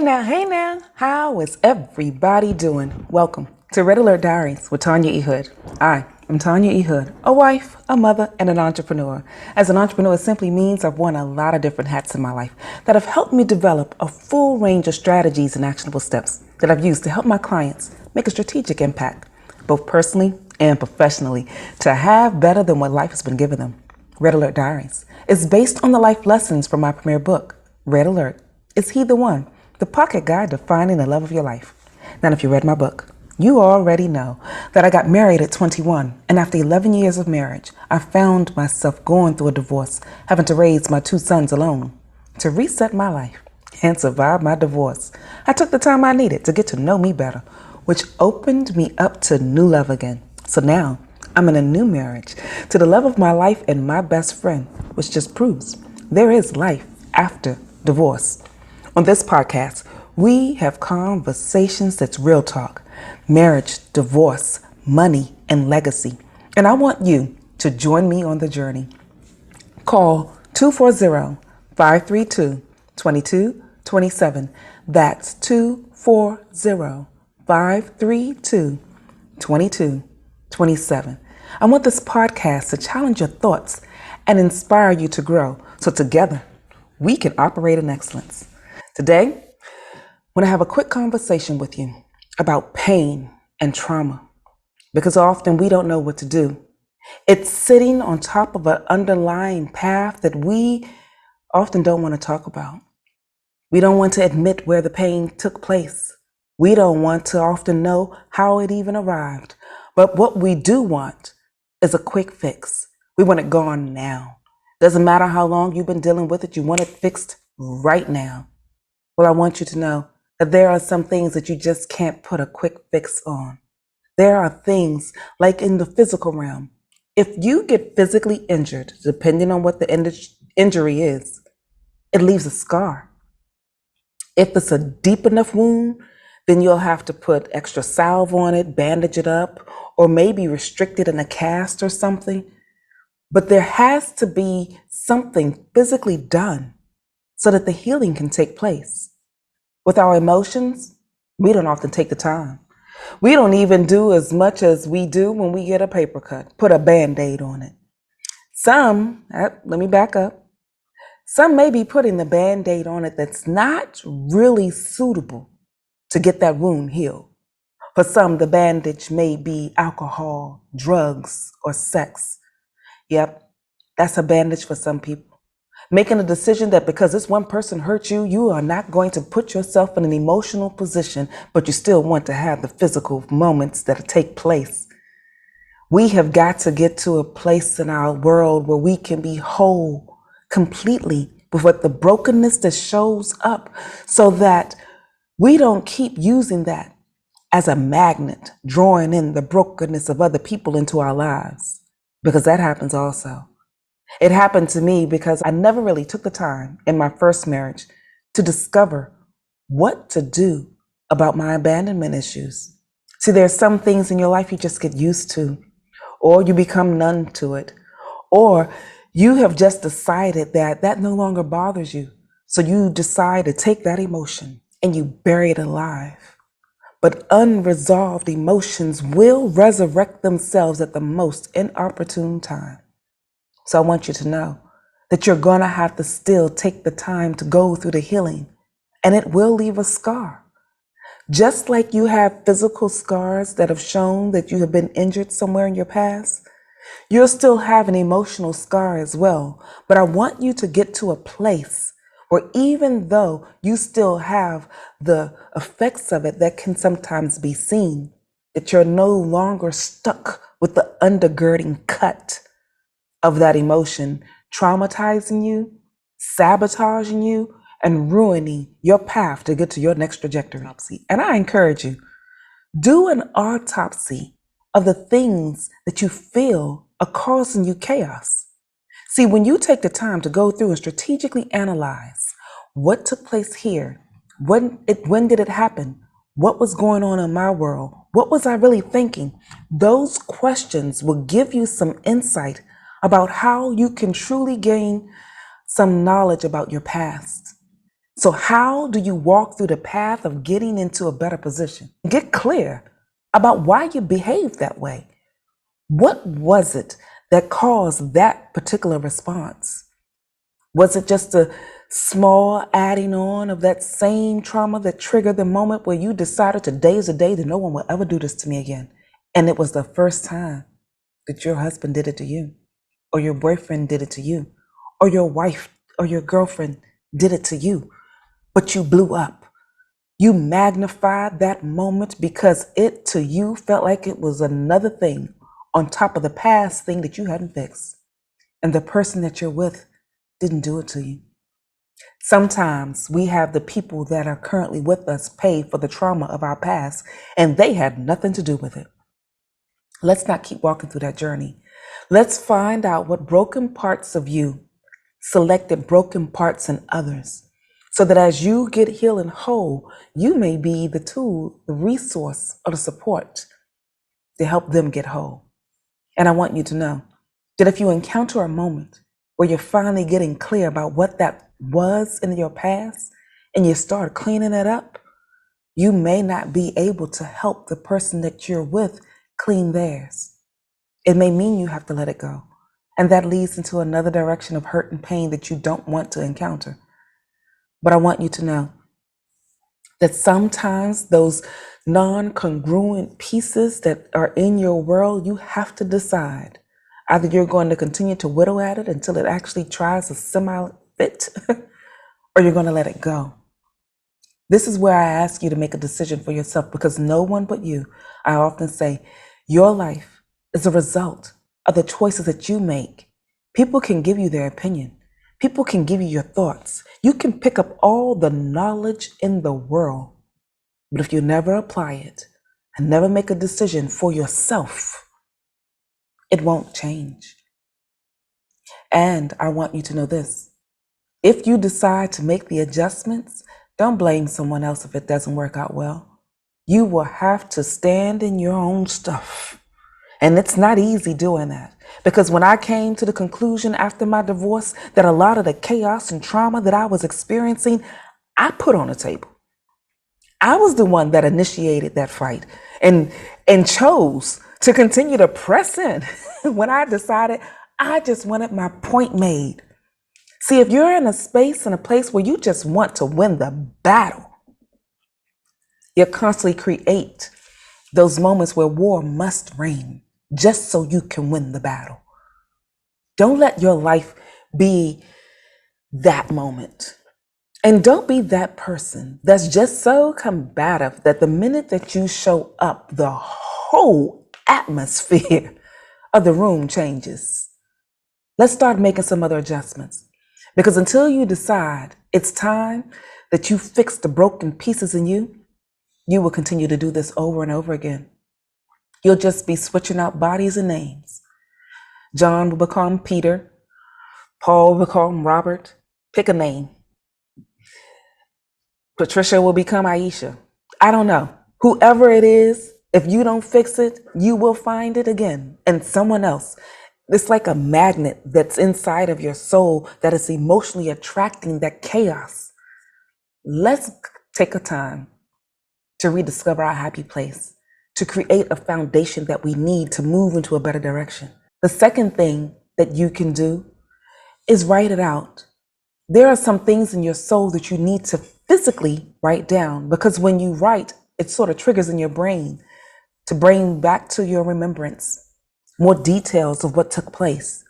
Hey now, how is everybody doing? Welcome to Alert Diaries with Tanya E. Hood. I am Tanya E. Hood, a wife, a mother, and an entrepreneur. As an entrepreneur, it simply means I've worn a lot of different hats in my life that have helped me develop a full range of strategies and actionable steps that I've used to help my clients make a strategic impact, both personally and professionally, to have better than what life has been giving them. Red Alert Diaries is based on the life lessons from my premier book, Red Alert. Is He the One? The pocket guide to finding the love of your life. Now, if you read my book, you already know that I got married at 21, and after 11 years of marriage, I found myself going through a divorce, having to raise my 2 sons alone. To reset my life and survive my divorce, I took the time I needed to get to know me better, which opened me up to new love again. So now, I'm in a new marriage to the love of my life and my best friend, which just proves there is life after divorce. On this podcast, we have conversations that's real talk, marriage, divorce, money, and legacy. And I want you to join me on the journey. Call 240-532-2227. That's 240-532-2227. I want this podcast to challenge your thoughts and inspire you to grow, so together we can operate in excellence. Today, I want to have a quick conversation with you about pain and trauma, because often we don't know what to do. It's sitting on top of an underlying path that we often don't want to talk about. We don't want to admit where the pain took place. We don't want to often know how it even arrived. But what we do want is a quick fix. We want it gone now. Doesn't matter how long you've been dealing with it, you want it fixed right now. Well, I want you to know that there are some things that you just can't put a quick fix on. There are things like in the physical realm. If you get physically injured, depending on what the injury is, it leaves a scar. If it's a deep enough wound, then you'll have to put extra salve on it, bandage it up, or maybe restrict it in a cast or something. But there has to be something physically done so that the healing can take place. With our emotions, we don't often take the time. We don't even do as much as we do when we get a paper cut, put a Band-Aid on it. Let me back up. Some may be putting the Band-Aid on it that's not really suitable to get that wound healed. For some, the bandage may be alcohol, drugs, or sex. Yep, that's a bandage for some people. Making a decision that because this one person hurt you, you are not going to put yourself in an emotional position, but you still want to have the physical moments that take place. We have got to get to a place in our world where we can be whole completely with what the brokenness that shows up, so that we don't keep using that as a magnet, drawing in the brokenness of other people into our lives, because that happens also. It happened to me because I never really took the time in my first marriage to discover what to do about my abandonment issues. See, there's some things in your life you just get used to, or you become numb to it, or you have just decided that no longer bothers you. So you decide to take that emotion and you bury it alive. But unresolved emotions will resurrect themselves at the most inopportune time. So I want you to know that you're going to have to still take the time to go through the healing, and it will leave a scar. Just like you have physical scars that have shown that you have been injured somewhere in your past, you'll still have an emotional scar as well. But I want you to get to a place where even though you still have the effects of it that can sometimes be seen, that you're no longer stuck with the undergirding cut of that emotion, traumatizing you, sabotaging you, and ruining your path to get to your next trajectory. And I encourage you, do an autopsy of the things that you feel are causing you chaos. See, when you take the time to go through and strategically analyze what took place here, when did it happen, what was going on in my world, what was I really thinking, those questions will give you some insight about how you can truly gain some knowledge about your past. So how do you walk through the path of getting into a better position? Get clear about why you behaved that way. What was it that caused that particular response? Was it just a small adding on of that same trauma that triggered the moment where you decided today is the day that no one will ever do this to me again? And it was the first time that your husband did it to you, or your boyfriend did it to you, or your wife or your girlfriend did it to you, but you blew up. You magnified that moment because it to you felt like it was another thing on top of the past thing that you hadn't fixed. And the person that you're with didn't do it to you. Sometimes we have the people that are currently with us pay for the trauma of our past, and they had nothing to do with it. Let's not keep walking through that journey. Let's find out what broken parts of you selected broken parts in others, so that as you get healed and whole, you may be the tool, the resource, or the support to help them get whole. And I want you to know that if you encounter a moment where you're finally getting clear about what that was in your past and you start cleaning it up, you may not be able to help the person that you're with clean theirs. It may mean you have to let it go. And that leads into another direction of hurt and pain that you don't want to encounter. But I want you to know that sometimes those non-congruent pieces that are in your world, you have to decide. Either you're going to continue to whittle at it until it actually tries to semi-fit, or you're going to let it go. This is where I ask you to make a decision for yourself, because no one but you, I often say, your life is a result of the choices that you make. People can give you their opinion. People can give you your thoughts. You can pick up all the knowledge in the world, but if you never apply it and never make a decision for yourself, it won't change. And I want you to know this. If you decide to make the adjustments, don't blame someone else if it doesn't work out well. You will have to stand in your own stuff. And it's not easy doing that, because when I came to the conclusion after my divorce that a lot of the chaos and trauma that I was experiencing, I put on the table. I was the one that initiated that fight and chose to continue to press in when I decided I just wanted my point made. See, if you're in a space and a place where you just want to win the battle, you constantly create those moments where war must reign just so you can win the battle. Don't let your life be that moment. And don't be that person that's just so combative that the minute that you show up, the whole atmosphere of the room changes. Let's start making some other adjustments. Because until you decide it's time that you fix the broken pieces in you, you will continue to do this over and over again. You'll just be switching out bodies and names. John will become Peter. Paul will become Robert. Pick a name. Patricia will become Aisha. I don't know. Whoever it is, if you don't fix it, you will find it again and someone else. It's like a magnet that's inside of your soul that is emotionally attracting that chaos. Let's take a time to rediscover our happy place, to create a foundation that we need to move into a better direction. The second thing that you can do is write it out. There are some things in your soul that you need to physically write down, because when you write, it sort of triggers in your brain to bring back to your remembrance more details of what took place.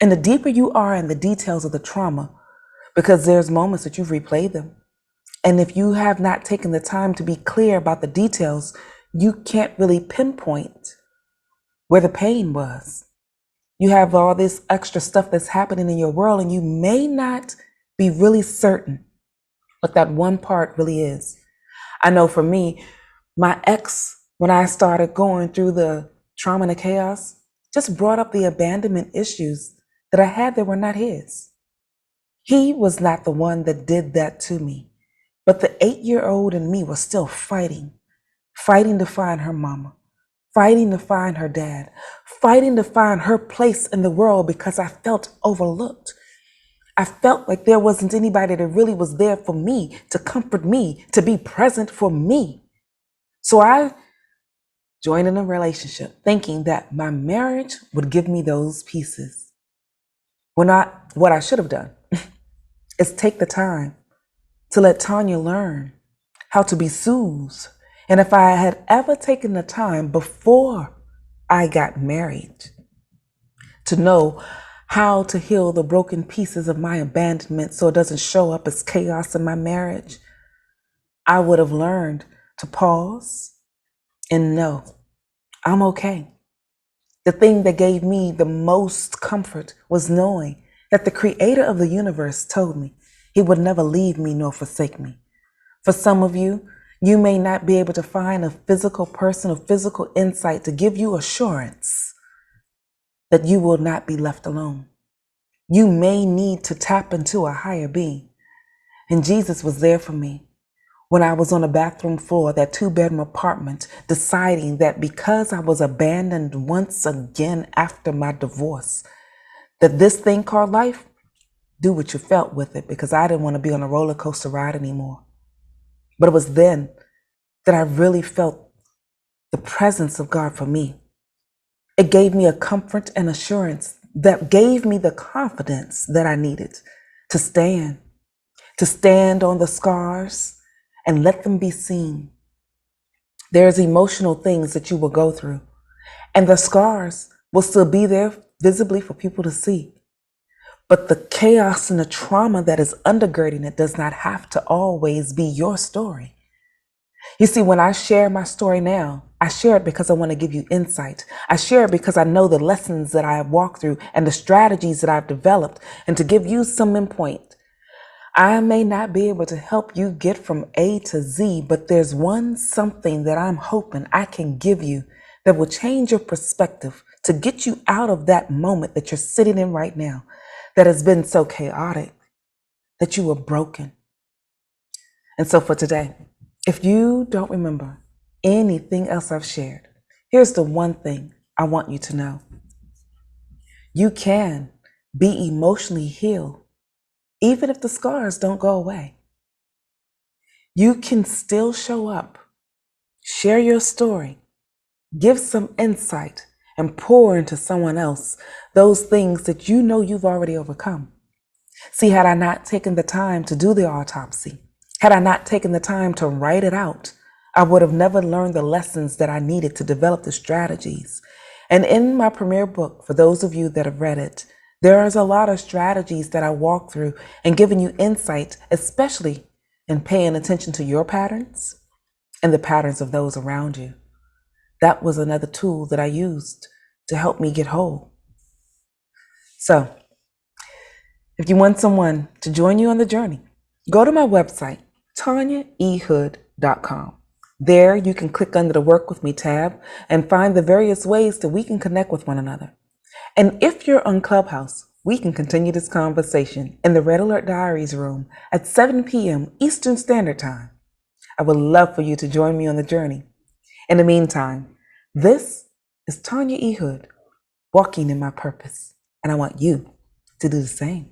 And the deeper you are in the details of the trauma, because there's moments that you've replayed them. And if you have not taken the time to be clear about the details, you can't really pinpoint where the pain was. You have all this extra stuff that's happening in your world, and you may not be really certain what that one part really is. I know for me, my ex, when I started going through the trauma and the chaos, just brought up the abandonment issues that I had that were not his. He was not the one that did that to me, but the 8-year-old in me was still fighting to find her mama, fighting to find her dad, fighting to find her place in the world because I felt overlooked. I felt like there wasn't anybody that really was there for me, to comfort me, to be present for me. So I joined in a relationship thinking that my marriage would give me those pieces. Well, not what I should have done is take the time to let Tanya learn how to be soothed. And if I had ever taken the time before I got married to know how to heal the broken pieces of my abandonment so it doesn't show up as chaos in my marriage, I would have learned to pause and know I'm okay. The thing that gave me the most comfort was knowing that the creator of the universe told me he would never leave me nor forsake me. For some of you, you may not be able to find a physical person or physical insight to give you assurance that you will not be left alone. You may need to tap into a higher being. And Jesus was there for me when I was on a bathroom floor, that 2-bedroom apartment, deciding that because I was abandoned once again after my divorce, that this thing called life, do what you felt with it, because I didn't want to be on a roller coaster ride anymore. But it was then that I really felt the presence of God for me. It gave me a comfort and assurance that gave me the confidence that I needed to stand on the scars and let them be seen. There's emotional things that you will go through, and the scars will still be there visibly for people to see. But the chaos and the trauma that is undergirding it does not have to always be your story. You see, when I share my story now, I share it because I want to give you insight. I share it because I know the lessons that I have walked through and the strategies that I've developed, and to give you some insight. I may not be able to help you get from A to Z, but there's something that I'm hoping I can give you that will change your perspective to get you out of that moment that you're sitting in right now that has been so chaotic, that you were broken. And so for today, if you don't remember anything else I've shared, here's the one thing I want you to know. You can be emotionally healed even if the scars don't go away. You can still show up, share your story, give some insight, and pour into someone else those things that you know you've already overcome. See, had I not taken the time to do the autopsy, had I not taken the time to write it out, I would have never learned the lessons that I needed to develop the strategies. And in my premiere book, for those of you that have read it, there is a lot of strategies that I walk through and giving you insight, especially in paying attention to your patterns and the patterns of those around you. That was another tool that I used to help me get whole. So, if you want someone to join you on the journey, go to my website, tanyaehood.com. There you can click under the Work With Me tab and find the various ways that we can connect with one another. And if you're on Clubhouse, we can continue this conversation in the Red Alert Diaries room at 7 p.m. Eastern Standard Time. I would love for you to join me on the journey. In the meantime, this is Tanya E. Hood, walking in my purpose, and I want you to do the same.